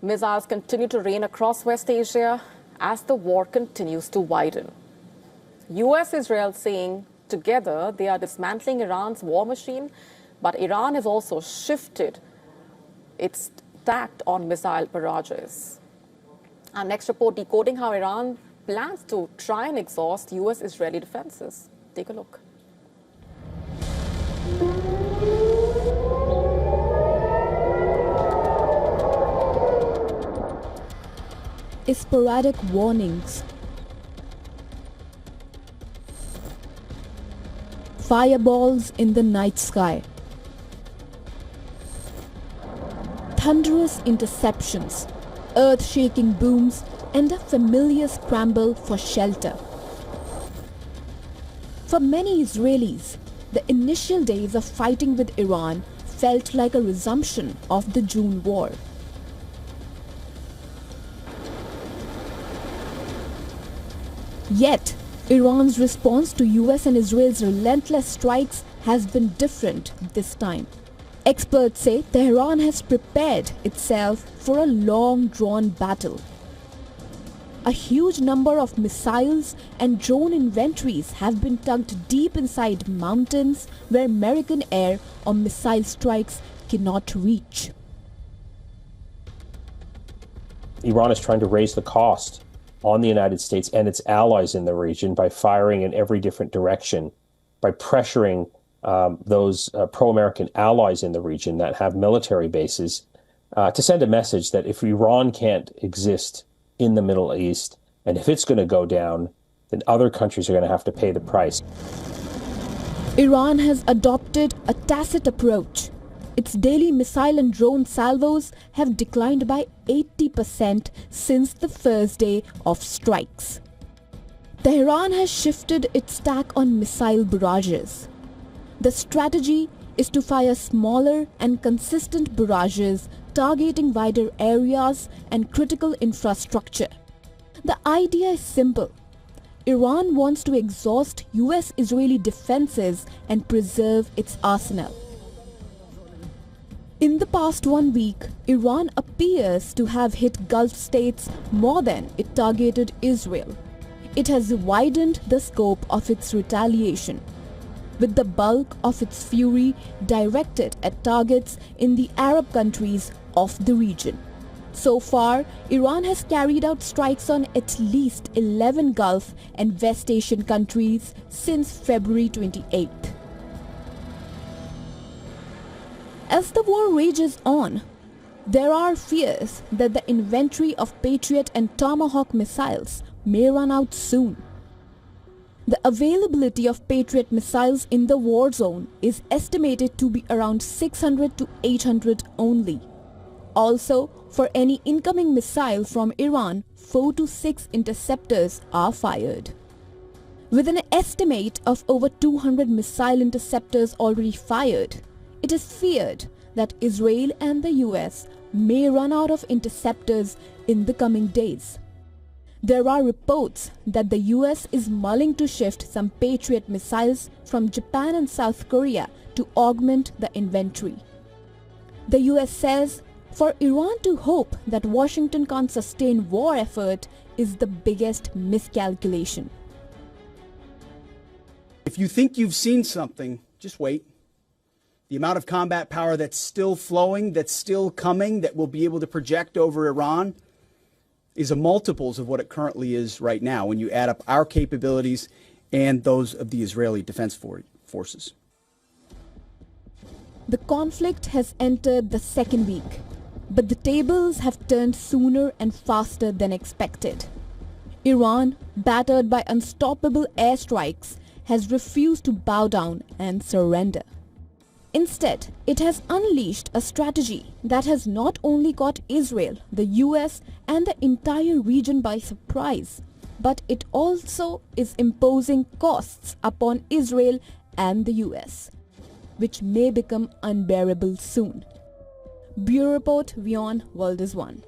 Missiles continue to rain across West Asia as the war continues to widen. US-Israel saying together they are dismantling Iran's war machine, but Iran has also shifted its tact on missile barrages. Our next report decoding how Iran plans to try and exhaust US-Israeli defenses. Take a look. Sporadic warnings. Fireballs in the night sky. Thunderous interceptions, earth-shaking booms, and a familiar scramble for shelter. For many Israelis, the initial days of fighting with Iran felt like a resumption of the June war. Yet, Iran's response to US and Israel's relentless strikes has been different this time. Experts say Tehran has prepared itself for a long-drawn battle. A huge number of missiles and drone inventories have been tucked deep inside mountains where American air or missile strikes cannot reach. Iran is trying to raise the cost on the United States and its allies in the region by firing in every different direction, by pressuring those pro-American allies in the region that have military bases to send a message that if Iran can't exist in the Middle East, and if it's going to go down, then other countries are going to have to pay the price. Iran has adopted a tacit approach. Its daily missile and drone salvos have declined by 80% since the first day of strikes. Tehran has shifted its tack on missile barrages. The strategy is to fire smaller and consistent barrages targeting wider areas and critical infrastructure. The idea is simple. Iran wants to exhaust US-Israeli defenses and preserve its arsenal. In the past 1 week, Iran appears to have hit Gulf states more than it targeted Israel. It has widened the scope of its retaliation, with the bulk of its fury directed at targets in the Arab countries of the region. So far, Iran has carried out strikes on at least 11 Gulf and West Asian countries since February 28th. As the war rages on, there are fears that the inventory of Patriot and Tomahawk missiles may run out soon. The availability of Patriot missiles in the war zone is estimated to be around 600 to 800 only. Also, for any incoming missile from Iran, 4 to 6 interceptors are fired. With an estimate of over 200 missile interceptors already fired, it is feared that Israel and the US may run out of interceptors in the coming days. There are reports that the US is mulling to shift some Patriot missiles from Japan and South Korea to augment the inventory. The US says for Iran to hope that Washington can't sustain war effort is the biggest miscalculation. If you think you've seen something, just wait. The amount of combat power that's still flowing, that's still coming, that we'll be able to project over Iran is a multiples of what it currently is right now when you add up our capabilities and those of the Israeli Defense Forces. The conflict has entered the second week, but the tables have turned sooner and faster than expected. Iran, battered by unstoppable airstrikes, has refused to bow down and surrender. Instead, it has unleashed a strategy that has not only caught Israel, the US, and the entire region by surprise, but it also is imposing costs upon Israel and the US, which may become unbearable soon. Bureau Report, WION World is One.